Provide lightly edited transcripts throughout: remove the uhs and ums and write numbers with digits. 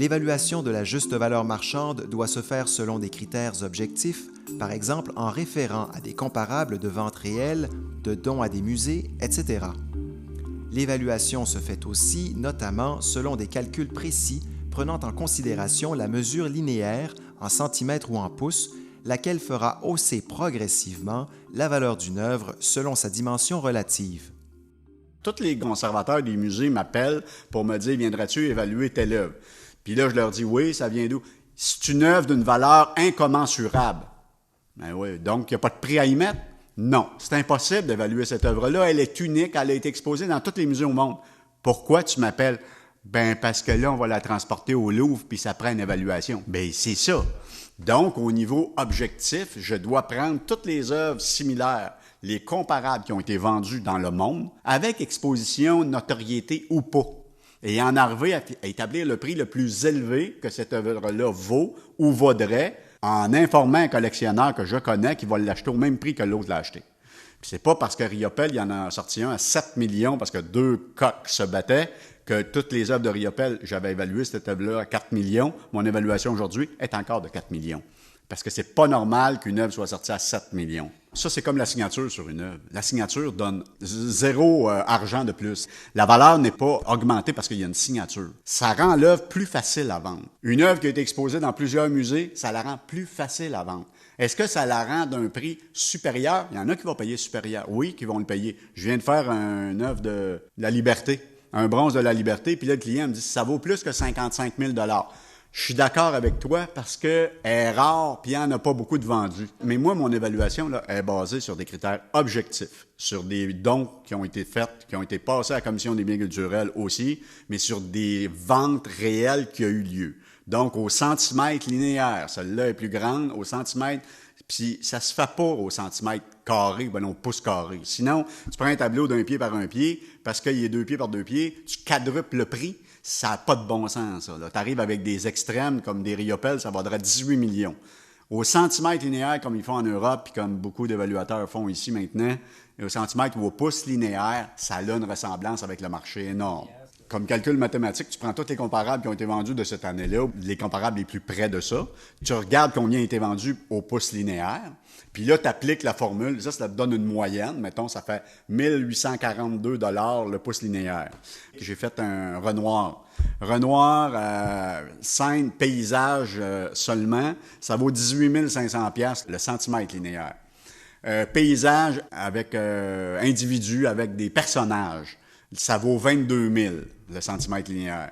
L'évaluation de la juste valeur marchande doit se faire selon des critères objectifs, par exemple en référant à des comparables de ventes réelles, de dons à des musées, etc. L'évaluation se fait aussi, notamment, selon des calculs précis prenant en considération la mesure linéaire en centimètres ou en pouces, laquelle fera hausser progressivement la valeur d'une œuvre selon sa dimension relative. Tous les conservateurs des musées m'appellent pour me dire « Viendrais-tu évaluer telle œuvre? » Puis là, je leur dis « Oui, ça vient d'où? » C'est une œuvre d'une valeur incommensurable. Ben oui, donc il n'y a pas de prix à y mettre? Non, c'est impossible d'évaluer cette œuvre-là. Elle est unique, elle a été exposée dans tous les musées au monde. Pourquoi tu m'appelles? Ben parce que là, on va la transporter au Louvre, puis ça prend une évaluation. Ben c'est ça. Donc, au niveau objectif, je dois prendre toutes les œuvres similaires, les comparables qui ont été vendues dans le monde, avec exposition, notoriété ou pas, et en arriver à établir le prix le plus élevé que cette œuvre-là vaut ou vaudrait, en informant un collectionneur que je connais qui va l'acheter au même prix que l'autre l'a acheté. Puis c'est pas parce que Riopelle, il y en a sorti un à 7 millions, parce que 2 coqs se battaient, que toutes les œuvres de Riopelle, j'avais évalué cette œuvre-là à 4 millions. Mon évaluation aujourd'hui est encore de 4 millions. Parce que c'est pas normal qu'une œuvre soit sortie à 7 millions. Ça, c'est comme la signature sur une œuvre. La signature donne zéro argent de plus. La valeur n'est pas augmentée parce qu'il y a une signature. Ça rend l'œuvre plus facile à vendre. Une œuvre qui a été exposée dans plusieurs musées, ça la rend plus facile à vendre. Est-ce que ça la rend d'un prix supérieur? Il y en a qui vont payer supérieur. Oui, qui vont le payer. Je viens de faire une œuvre de la Liberté, un bronze de la Liberté, puis là, le client me dit « ça vaut plus que 55 000 ». Je suis d'accord avec toi parce qu'elle est rare puis il n'y en a pas beaucoup de vendus. Mais moi, mon évaluation là, est basée sur des critères objectifs, sur des dons qui ont été faits, qui ont été passés à la Commission des biens culturels aussi, mais sur des ventes réelles qui ont eu lieu. Donc, au centimètre linéaire, celle-là est plus grande, au centimètre, puis ça se fait pas au centimètre carré, ben non, pouce carré. Sinon, tu prends un tableau d'un pied par un pied, parce qu'il est 2 pieds par 2 pieds, tu quadruples le prix. Ça n'a pas de bon sens, ça. Tu arrives avec des extrêmes, comme des Riopelle, ça vaudrait 18 millions. Au centimètre linéaire, comme ils font en Europe, puis comme beaucoup d'évaluateurs font ici maintenant, et au centimètre ou au pouce linéaire, ça a une ressemblance avec le marché énorme. Comme calcul mathématique, tu prends tous les comparables qui ont été vendus de cette année-là, les comparables les plus près de ça, tu regardes combien a été vendu au pouce linéaire, puis là, tu appliques la formule, ça te donne une moyenne, mettons, ça fait 1842 $ le pouce linéaire. J'ai fait un Renoir. Renoir, scène, paysage seulement, ça vaut 18 500 $ le centimètre linéaire. Paysage avec individu, avec des personnages, ça vaut 22 000 le centimètre linéaire.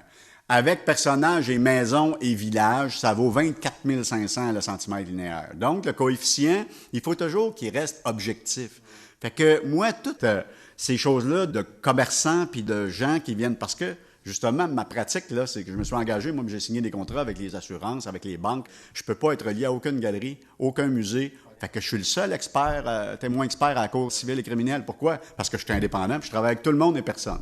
Avec personnages et maisons et villages, ça vaut 24 500 le centimètre linéaire. Donc, le coefficient, il faut toujours qu'il reste objectif. Fait que moi, toutes ces choses-là de commerçants puis de gens qui viennent, parce que justement, ma pratique, là, c'est que je me suis engagé, moi, j'ai signé des contrats avec les assurances, avec les banques. Je peux pas être lié à aucune galerie, aucun musée. Fait que je suis le seul expert, témoin expert à la Cour civile et criminelle. Pourquoi? Parce que je suis indépendant, puis je travaille avec tout le monde et personne.